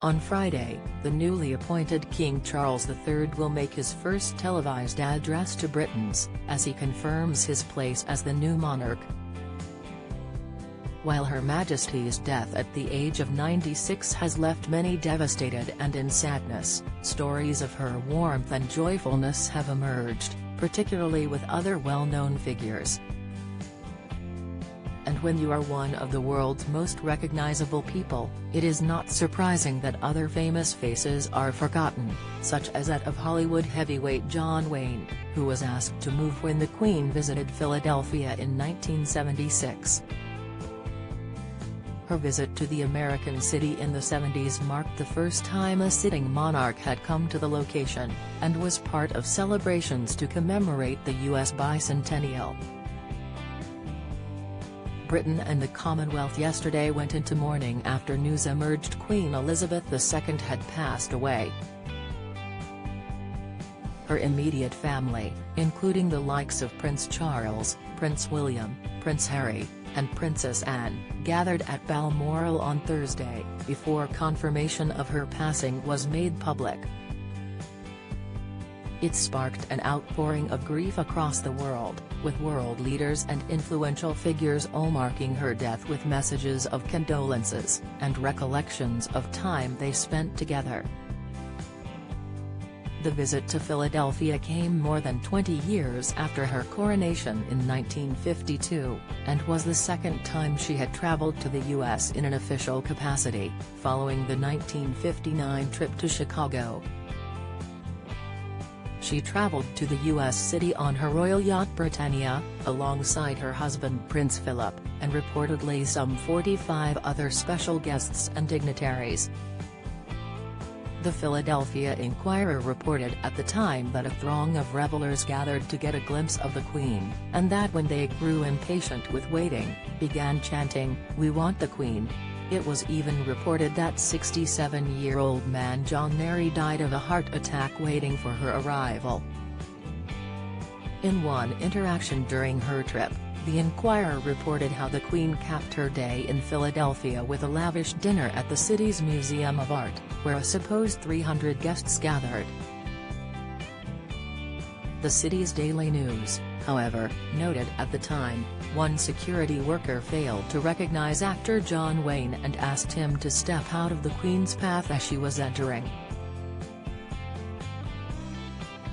On Friday, the newly appointed King Charles III will make his first televised address to Britons, as he confirms his place as the new monarch. While Her Majesty's death at the age of 96 has left many devastated and in sadness, stories of her warmth and joyfulness have emerged, particularly with other well-known figures. And when you are one of the world's most recognizable people, it is not surprising that other famous faces are forgotten, such as that of Hollywood heavyweight John Wayne, who was asked to move when the Queen visited Philadelphia in 1976. Her visit to the American city in the 70s marked the first time a sitting monarch had come to the location, and was part of celebrations to commemorate the U.S. bicentennial. Britain and the Commonwealth yesterday went into mourning after news emerged Queen Elizabeth II had passed away. Her immediate family, including the likes of Prince Charles, Prince William, Prince Harry, and Princess Anne, gathered at Balmoral on Thursday, before confirmation of her passing was made public. It sparked an outpouring of grief across the world, with world leaders and influential figures all marking her death with messages of condolences, and recollections of time they spent together. The visit to Philadelphia came more than 20 years after her coronation in 1952, and was the second time she had traveled to the U.S. in an official capacity, following the 1959 trip to Chicago. She traveled to the U.S. city on her royal yacht Britannia, alongside her husband Prince Philip, and reportedly some 45 other special guests and dignitaries. The Philadelphia Inquirer reported at the time that a throng of revelers gathered to get a glimpse of the Queen, and that when they grew impatient with waiting, began chanting, "We want the Queen." It was even reported that 67-year-old man John Mary died of a heart attack waiting for her arrival. In one interaction during her trip, the Inquirer reported how the Queen capped her day in Philadelphia with a lavish dinner at the city's Museum of Art, where a supposed 300 guests gathered. The city's Daily News, however, noted at the time, one security worker failed to recognize actor John Wayne and asked him to step out of the Queen's path as she was entering.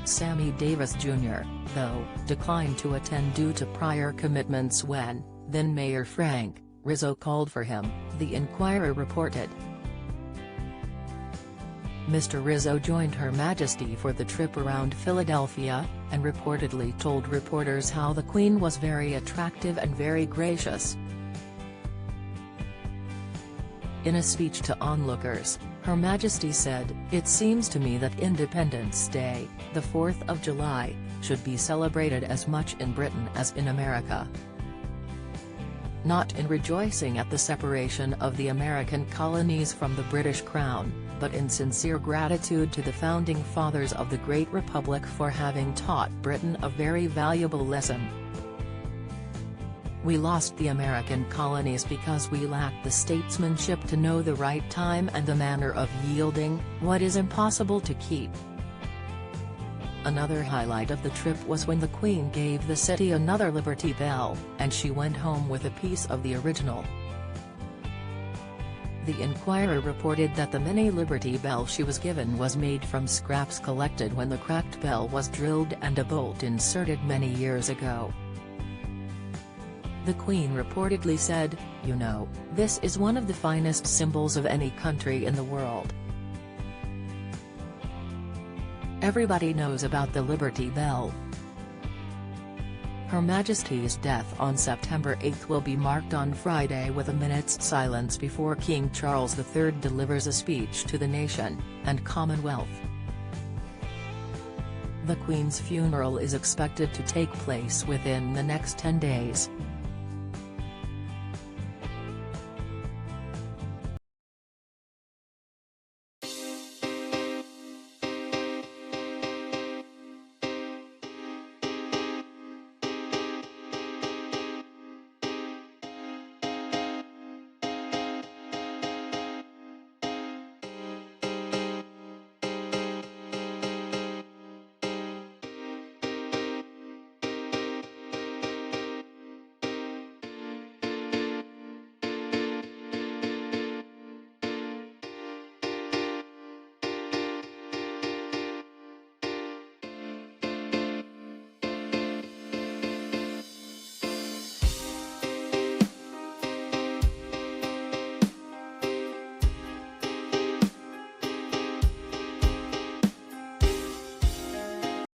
Sammy Davis Jr., though, declined to attend due to prior commitments when, then Mayor Frank Rizzo called for him, the Inquirer reported. Mr. Rizzo joined Her Majesty for the trip around Philadelphia, and reportedly told reporters how the Queen was very attractive and very gracious. In a speech to onlookers, Her Majesty said, "It seems to me that Independence Day, the 4th of July, should be celebrated as much in Britain as in America. Not in rejoicing at the separation of the American colonies from the British Crown, but in sincere gratitude to the founding fathers of the Great Republic for having taught Britain a very valuable lesson. We lost the American colonies because we lacked the statesmanship to know the right time and the manner of yielding what is impossible to keep." Another highlight of the trip was when the Queen gave the city another Liberty Bell, and she went home with a piece of the original. The Inquirer reported that the mini Liberty Bell she was given was made from scraps collected when the cracked bell was drilled and a bolt inserted many years ago. The Queen reportedly said, "You know, this is one of the finest symbols of any country in the world. Everybody knows about the Liberty Bell." Her Majesty's death on September 8 will be marked on Friday with a minute's silence before King Charles III delivers a speech to the nation and Commonwealth. The Queen's funeral is expected to take place within the next 10 days.